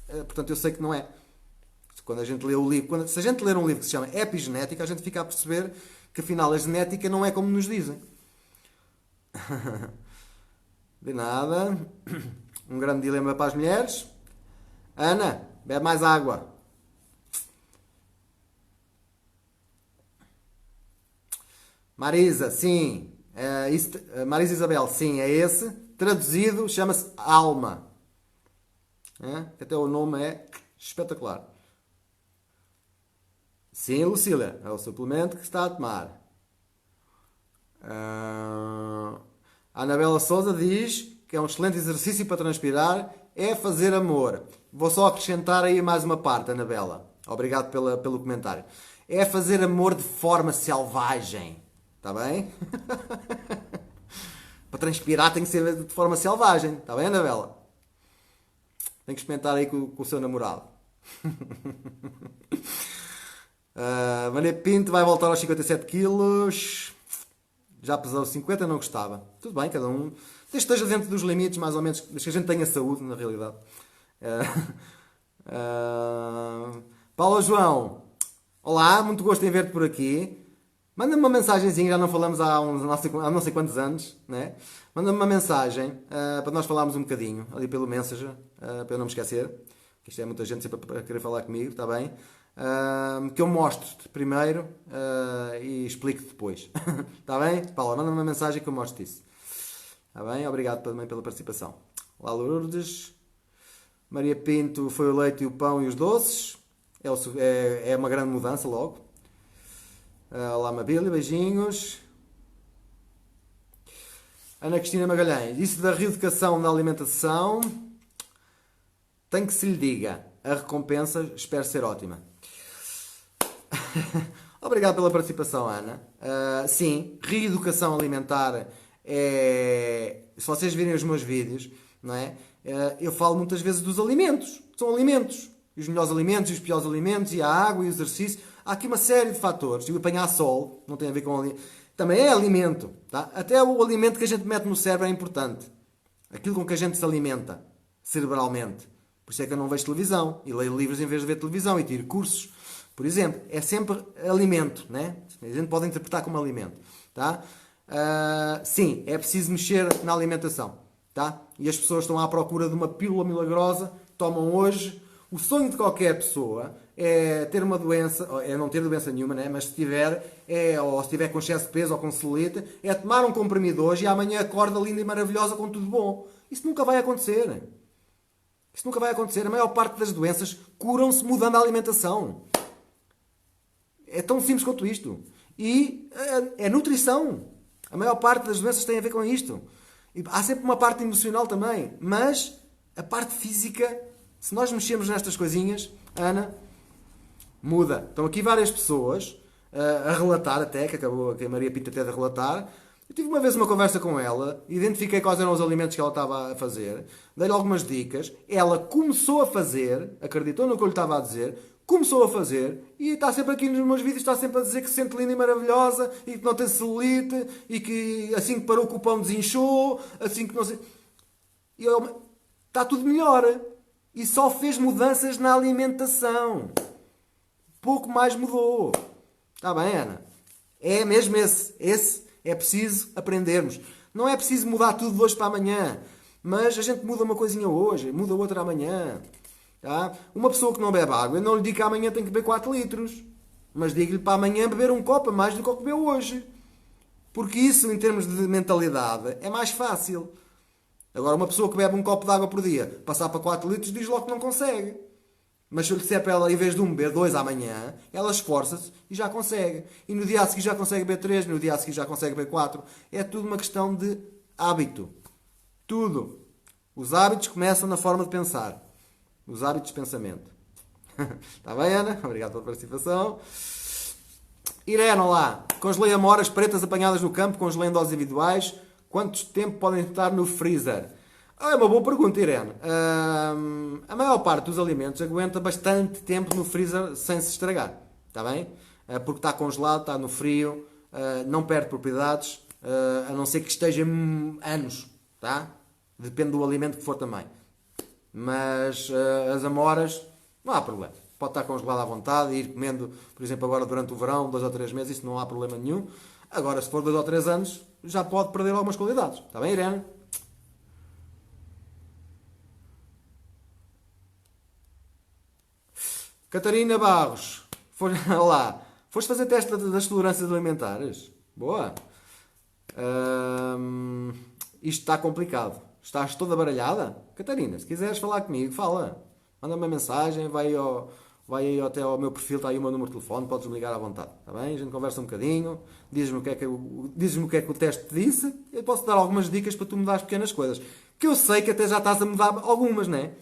portanto eu sei que não é. Quando a gente lê o livro, se a gente ler um livro que se chama Epigenética, a gente fica a perceber que afinal a genética não é como nos dizem. De nada. Um grande dilema para as mulheres. Ana, bebe mais água. Marisa, sim. Marisa Isabel, sim, é esse. Traduzido, chama-se Alma. Até o nome é espetacular. Sim, Lucília, é o suplemento que está a tomar. A Anabela Souza diz que é um excelente exercício para transpirar, é fazer amor. Vou só acrescentar aí mais uma parte, Anabela. Obrigado pelo comentário. É fazer amor de forma selvagem. Está bem? Para transpirar tem que ser de forma selvagem. Está bem, Anabela? Tem que experimentar aí com o seu namorado. Maria Pinto vai voltar aos 57 quilos. Já pesou 50, não gostava. Tudo bem, cada um. Desde que esteja dentro dos limites, mais ou menos. Desde que a gente tenha saúde, na realidade. Paulo João. Olá, muito gosto em ver-te por aqui. Manda-me uma mensagenzinha, já não falamos há não sei quantos anos, né? Manda-me uma mensagem para nós falarmos um bocadinho, ali pelo Messenger, para eu não me esquecer. Que isto é muita gente sempre a querer falar comigo, está bem? Que eu mostro-te primeiro e explico-te depois. Está bem? Paula, manda-me uma mensagem que eu mostro isso. Está bem? Obrigado também pela participação. Olá, Lourdes. Maria Pinto foi o leite e o pão e os doces. É uma grande mudança logo. Olá, Mabília, beijinhos. Ana Cristina Magalhães. Isso da reeducação da alimentação tem que se lhe diga. A recompensa espero ser ótima. Obrigado pela participação, Ana. Sim, reeducação alimentar é... Se vocês virem os meus vídeos, não é? Eu falo muitas vezes dos alimentos. São alimentos. Os melhores alimentos, os piores alimentos, e a água, e o exercício. Há aqui uma série de fatores. E o apanhar sol, não tem a ver com alimento. Também é alimento. Tá? Até o alimento que a gente mete no cérebro é importante. Aquilo com que a gente se alimenta, cerebralmente. Por isso é que eu não vejo televisão. E leio livros em vez de ver televisão. E tiro cursos. Por exemplo, é sempre alimento, né? A gente pode interpretar como alimento, tá? Sim, é preciso mexer na alimentação, tá? E as pessoas estão à procura de uma pílula milagrosa, tomam hoje. O sonho de qualquer pessoa é ter uma doença, é não ter doença nenhuma, né? Mas se tiver, ou se tiver com excesso de peso ou com celulite, é tomar um comprimido hoje e amanhã acorda linda e maravilhosa com tudo bom. Isso nunca vai acontecer. Isso nunca vai acontecer. A maior parte das doenças curam-se mudando a alimentação. É tão simples quanto isto. E é nutrição. A maior parte das doenças tem a ver com isto. E há sempre uma parte emocional também. Mas a parte física, se nós mexemos nestas coisinhas, Ana, muda. Estão aqui várias pessoas a relatar até, que acabou que a Maria Pinto até de relatar. Eu tive uma vez uma conversa com ela, identifiquei quais eram os alimentos que ela estava a fazer, dei-lhe algumas dicas, ela começou a fazer, acreditou no que eu lhe estava a dizer, começou a fazer e está sempre aqui nos meus vídeos, está sempre a dizer que se sente linda e maravilhosa e que não tem celulite e que assim que parou com o pão desinchou, assim que não sei... Está tudo melhor. E só fez mudanças na alimentação. Pouco mais mudou. Está bem, Ana? É mesmo esse é preciso aprendermos. Não é preciso mudar tudo de hoje para amanhã. Mas a gente muda uma coisinha hoje, muda outra amanhã. Tá? Uma pessoa que não bebe água, eu não lhe digo que amanhã tem que beber 4 litros. Mas digo-lhe para amanhã beber um copo a mais do que o que bebeu hoje. Porque isso, em termos de mentalidade, é mais fácil. Agora, uma pessoa que bebe um copo de água por dia, passar para 4 litros, diz logo que não consegue. Mas se eu lhe disser para ela, em vez de um, beber 2 amanhã, ela esforça-se e já consegue. E no dia a seguir já consegue beber 3, no dia a seguir já consegue beber 4. É tudo uma questão de hábito. Tudo. Os hábitos começam na forma de pensar. Os hábitos de pensamento. Está bem, Ana? Obrigado pela participação. Irene, olá. Congelei amoras pretas apanhadas no campo, congelei em doses individuais. Quanto tempo podem estar no freezer? É uma boa pergunta, Irene. A maior parte dos alimentos aguenta bastante tempo no freezer sem se estragar. Está bem? Porque está congelado, está no frio, não perde propriedades, a não ser que esteja anos. Tá? Depende do alimento que for também. Mas as amoras, não há problema. Pode estar congelado à vontade e ir comendo, por exemplo, agora durante o verão, 2 ou 3 meses, isso não há problema nenhum. Agora, se for 2 ou 3 anos, já pode perder algumas qualidades. Está bem, Irene? Catarina Barros. Olá. Foste fazer teste das tolerâncias alimentares? Boa. Isto está complicado. Estás toda baralhada? Catarina, se quiseres falar comigo, fala. Manda-me uma mensagem, vai aí até ao meu perfil, está aí o meu número de telefone, podes me ligar à vontade. Está bem? A gente conversa um bocadinho, dizes-me o que é que o teste te disse, eu posso dar algumas dicas para tu mudar as pequenas coisas. Que eu sei que até já estás a mudar algumas, não é?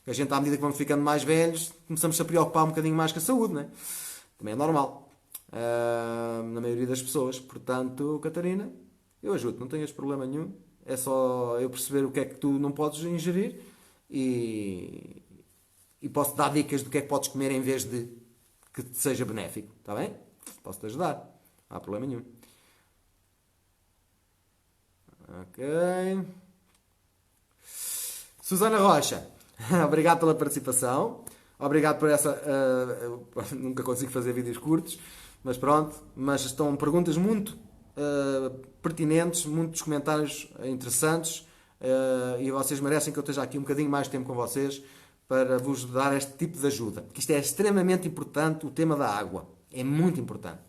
A gente, à medida que vamos ficando mais velhos, começamos a preocupar um bocadinho mais com a saúde, não é? Também é normal. Na maioria das pessoas. Portanto, Catarina, eu ajudo, não tenhas problema nenhum. É só eu perceber o que é que tu não podes ingerir e posso dar dicas do que é que podes comer em vez de que te seja benéfico. Está bem? Posso-te ajudar. Não há problema nenhum. Ok. Susana Rocha. Obrigado pela participação. Obrigado por essa. Nunca consigo fazer vídeos curtos, mas pronto. Mas estão perguntas muito pertinentes, muitos comentários interessantes e vocês merecem que eu esteja aqui um bocadinho mais tempo com vocês para vos dar este tipo de ajuda. Que isto é extremamente importante, o tema da água. É muito importante.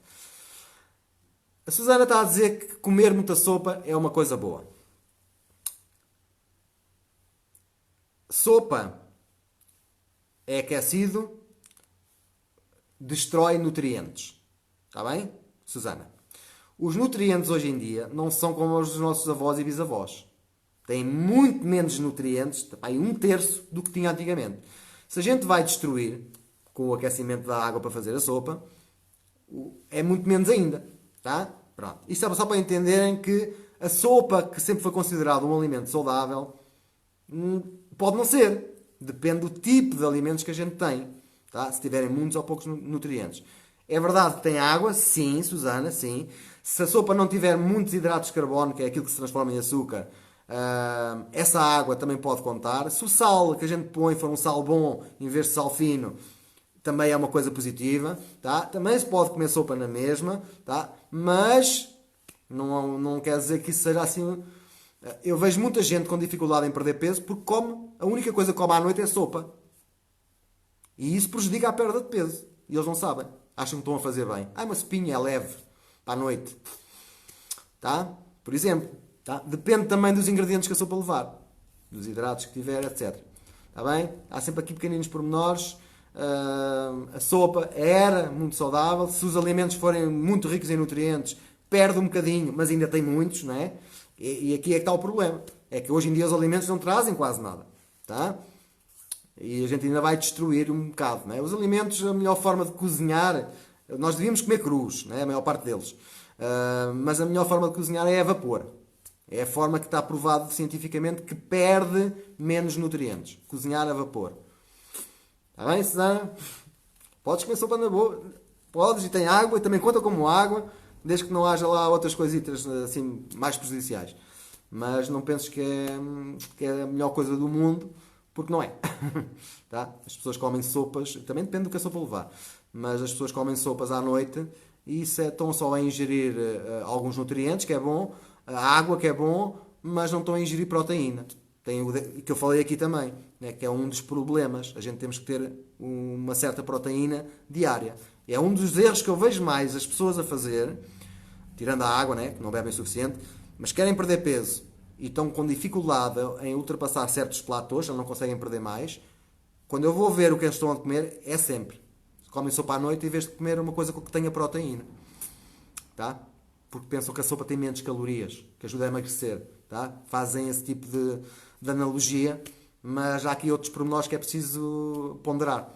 A Susana está a dizer que comer muita sopa é uma coisa boa. Sopa é aquecido, destrói nutrientes. Está bem, Susana? Os nutrientes hoje em dia não são como os dos nossos avós e bisavós. Têm muito menos nutrientes, aí 1/3 do que tinha antigamente. Se a gente vai destruir com o aquecimento da água para fazer a sopa, é muito menos ainda. Tá? Pronto. Isto é só para entenderem que a sopa, que sempre foi considerada um alimento saudável, pode não ser. Depende do tipo de alimentos que a gente tem. Tá? Se tiverem muitos ou poucos nutrientes. É verdade que tem água, sim, Susana, sim. Se a sopa não tiver muitos hidratos de carbono, que é aquilo que se transforma em açúcar, essa água também pode contar. Se o sal que a gente põe for um sal bom, em vez de sal fino, também é uma coisa positiva. Tá? Também se pode comer sopa na mesma, tá? Mas não quer dizer que isso seja assim. Eu vejo muita gente com dificuldade em perder peso porque a única coisa que come à noite é sopa. E isso prejudica a perda de peso. E eles não sabem. Acham que estão a fazer bem. Uma sopinha é leve para a noite. Tá? Por exemplo. Tá? Depende também dos ingredientes que a sopa levar. Dos hidratos que tiver, etc. Está bem? Há sempre aqui pequeninos pormenores. A sopa era muito saudável. Se os alimentos forem muito ricos em nutrientes, perde um bocadinho, mas ainda tem muitos, não é? E aqui é que está o problema. É que hoje em dia os alimentos não trazem quase nada. Tá? E a gente ainda vai destruir um bocado. Não é? Os alimentos, a melhor forma de cozinhar, nós devíamos comer crus, não é? A maior parte deles. Mas a melhor forma de cozinhar é a vapor. É a forma que está provado cientificamente que perde menos nutrientes. Cozinhar a vapor. Está bem, Susana? Podes comer sopa na boa. Podes, e tem água, e também conta como água, desde que não haja lá outras coisitas assim, mais prejudiciais. Mas não penses que é a melhor coisa do mundo, porque não é. Tá? As pessoas comem sopas, também depende do que a sopa levar, mas as pessoas comem sopas à noite e isso estão só a ingerir alguns nutrientes, que é bom, a água, que é bom, mas não estão a ingerir proteína. Tem o que eu falei aqui também, né, que é um dos problemas. A gente temos que ter uma certa proteína diária. É um dos erros que eu vejo mais as pessoas a fazer, tirando a água, né, que não bebem o suficiente, mas querem perder peso e estão com dificuldade em ultrapassar certos platôs, já não conseguem perder mais, quando eu vou ver o que eles estão a comer, é sempre. Comem sopa à noite em vez de comer uma coisa que tenha proteína. Tá? Porque pensam que a sopa tem menos calorias, que ajuda a emagrecer. Tá? Fazem esse tipo de analogia, mas há aqui outros pormenores que é preciso ponderar.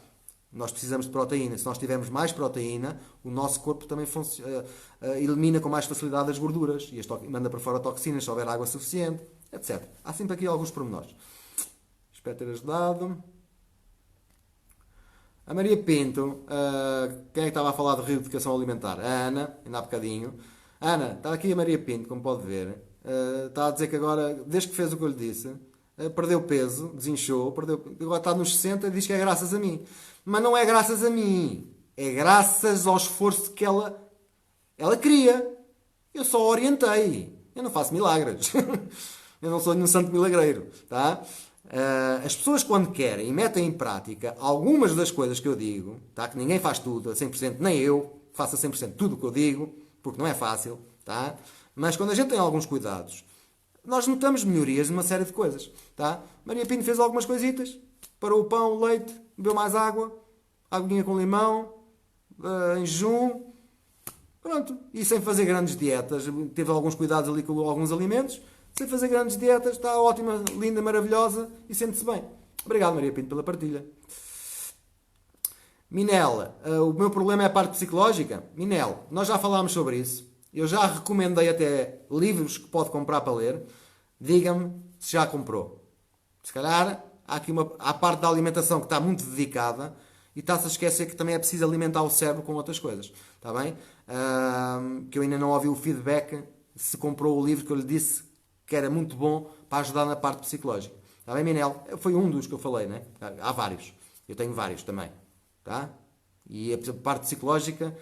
Nós precisamos de proteína. Se nós tivermos mais proteína, o nosso corpo também elimina com mais facilidade as gorduras e manda para fora toxinas se houver água suficiente, etc. Há sempre aqui alguns pormenores. Espero ter ajudado. A Maria Pinto, quem é que estava a falar de reeducação alimentar? A Ana, ainda há bocadinho. Ana, está aqui a Maria Pinto, como pode ver. Está a dizer que agora, desde que fez o que eu lhe disse, perdeu peso, desinchou, agora está nos 60 e diz que é graças a mim. Mas não é graças a mim. É graças ao esforço que ela queria. Eu só orientei. Eu não faço milagres. Eu não sou nenhum santo milagreiro. Tá? As pessoas, quando querem e metem em prática algumas das coisas que eu digo, tá? Que ninguém faz tudo a 100%, nem eu faço a 100% tudo o que eu digo, porque não é fácil. Tá? Mas quando a gente tem alguns cuidados, nós notamos melhorias numa série de coisas. Tá? Maria Pinto fez algumas coisitas. Parou o pão, o leite, bebeu mais água, aguinha com limão, em jejum. Pronto. E sem fazer grandes dietas. Teve alguns cuidados ali com alguns alimentos. Sem fazer grandes dietas. Está ótima, linda, maravilhosa e sente-se bem. Obrigado, Maria Pinto, pela partilha. Minel, o meu problema é a parte psicológica. Minel, nós já falámos sobre isso. Eu já recomendei até livros que pode comprar para ler. Diga-me se já comprou. Se calhar há aqui há parte da alimentação que está muito dedicada e está-se a esquecer que também é preciso alimentar o cérebro com outras coisas. Está bem? Que eu ainda não ouvi o feedback se comprou o livro que eu lhe disse que era muito bom para ajudar na parte psicológica. Está bem, Minel? Foi um dos que eu falei, né? Há vários. Eu tenho vários também. Tá? E a parte psicológica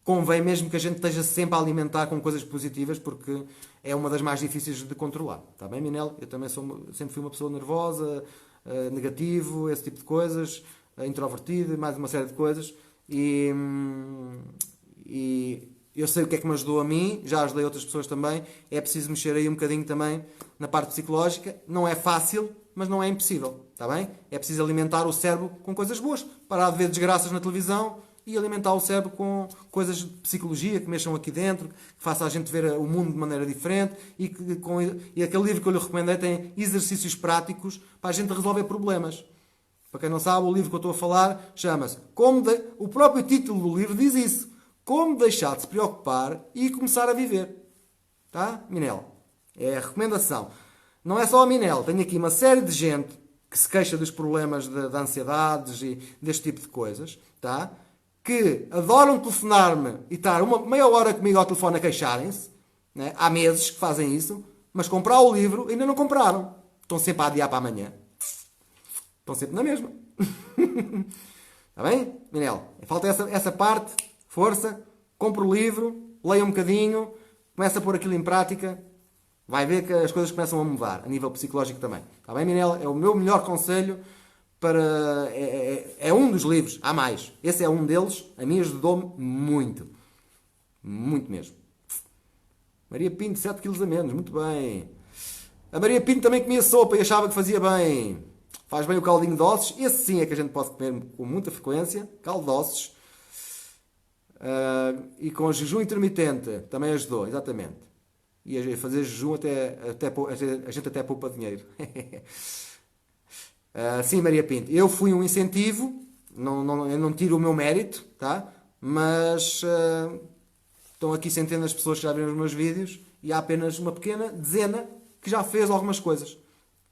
convém mesmo que a gente esteja sempre a alimentar com coisas positivas porque é uma das mais difíceis de controlar. Está bem, Minel? Eu também sempre fui uma pessoa nervosa, negativo, esse tipo de coisas, introvertido, mais uma série de coisas. E eu sei o que é que me ajudou a mim, já ajudei outras pessoas também. É preciso mexer aí um bocadinho também na parte psicológica. Não é fácil, mas não é impossível. Está bem? É preciso alimentar o cérebro com coisas boas. Parar de ver desgraças na televisão e alimentar o cérebro com coisas de psicologia que mexam aqui dentro, que faça a gente ver o mundo de maneira diferente e aquele livro que eu lhe recomendei tem exercícios práticos para a gente resolver problemas. Para quem não sabe, o livro que eu estou a falar chama-se o próprio título do livro diz isso. Como deixar de se preocupar e começar a viver. Tá, Minel? É a recomendação. Não é só a Minel. Tenho aqui uma série de gente que se queixa dos problemas de ansiedades e deste tipo de coisas. Tá? Que adoram telefonar-me e estar meia hora comigo ao telefone a queixarem-se. Né? Há meses que fazem isso. Mas comprar o livro ainda não compraram. Estão sempre a adiar para amanhã. Estão sempre na mesma. Está bem, Minel? Falta essa parte. Força, compra o livro, leia um bocadinho, começa a pôr aquilo em prática, vai ver que as coisas começam a mudar, a nível psicológico também. Está bem, Minela? É o meu melhor conselho para... É um dos livros, há mais. Esse é um deles, a mim ajudou-me muito. Muito mesmo. Maria Pinto, 7 quilos a menos, muito bem. A Maria Pinto também comia sopa e achava que fazia bem. Faz bem o caldinho de ossos, esse sim é que a gente pode comer com muita frequência, caldo de ossos. E com o jejum intermitente também ajudou, exatamente. E a fazer jejum a gente até poupa dinheiro. Sim, Maria Pinto. Eu fui um incentivo, eu não tiro o meu mérito, tá? Mas estão aqui centenas de pessoas que já viram os meus vídeos e há apenas uma pequena dezena que já fez algumas coisas.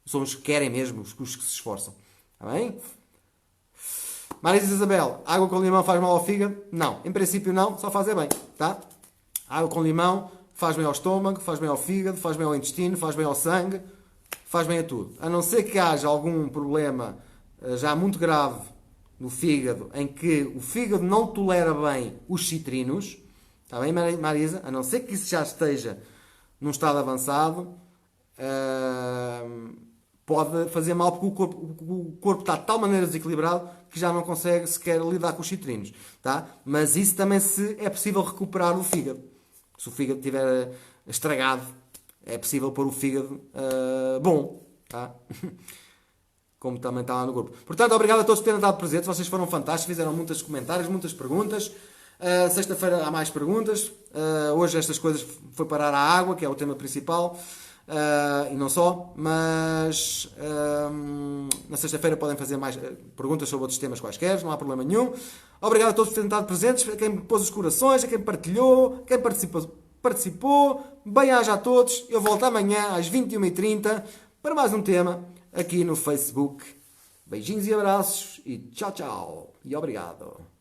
São os que querem mesmo, os que se esforçam. Está bem? Marisa Isabel, água com limão faz mal ao fígado? Não, em princípio não, só faz é bem, tá? Água com limão faz bem ao estômago, faz bem ao fígado, faz bem ao intestino, faz bem ao sangue, faz bem a tudo. A não ser que haja algum problema já muito grave no fígado, em que o fígado não tolera bem os citrinos, está bem, Marisa? A não ser que isso já esteja num estado avançado, pode fazer mal porque o corpo está de tal maneira desequilibrado que já não consegue sequer lidar com os citrinos, tá? Mas isso também é possível recuperar o fígado. Se o fígado estiver estragado, é possível pôr o fígado bom, tá? como também está lá no grupo. Portanto, obrigado a todos por terem dado presentes. Vocês foram fantásticos, fizeram muitos comentários, muitas perguntas. Sexta-feira há mais perguntas. Hoje estas coisas foi parar à água, que é o tema principal. E não só, mas na sexta-feira podem fazer mais perguntas sobre outros temas quaisquer, não há problema nenhum. Obrigado a todos por terem estado presentes, a quem pôs os corações, a quem partilhou, a quem participou. Bem-aja a todos. Eu volto amanhã às 21h30 para mais um tema aqui no Facebook. Beijinhos e abraços e tchau, tchau. E obrigado.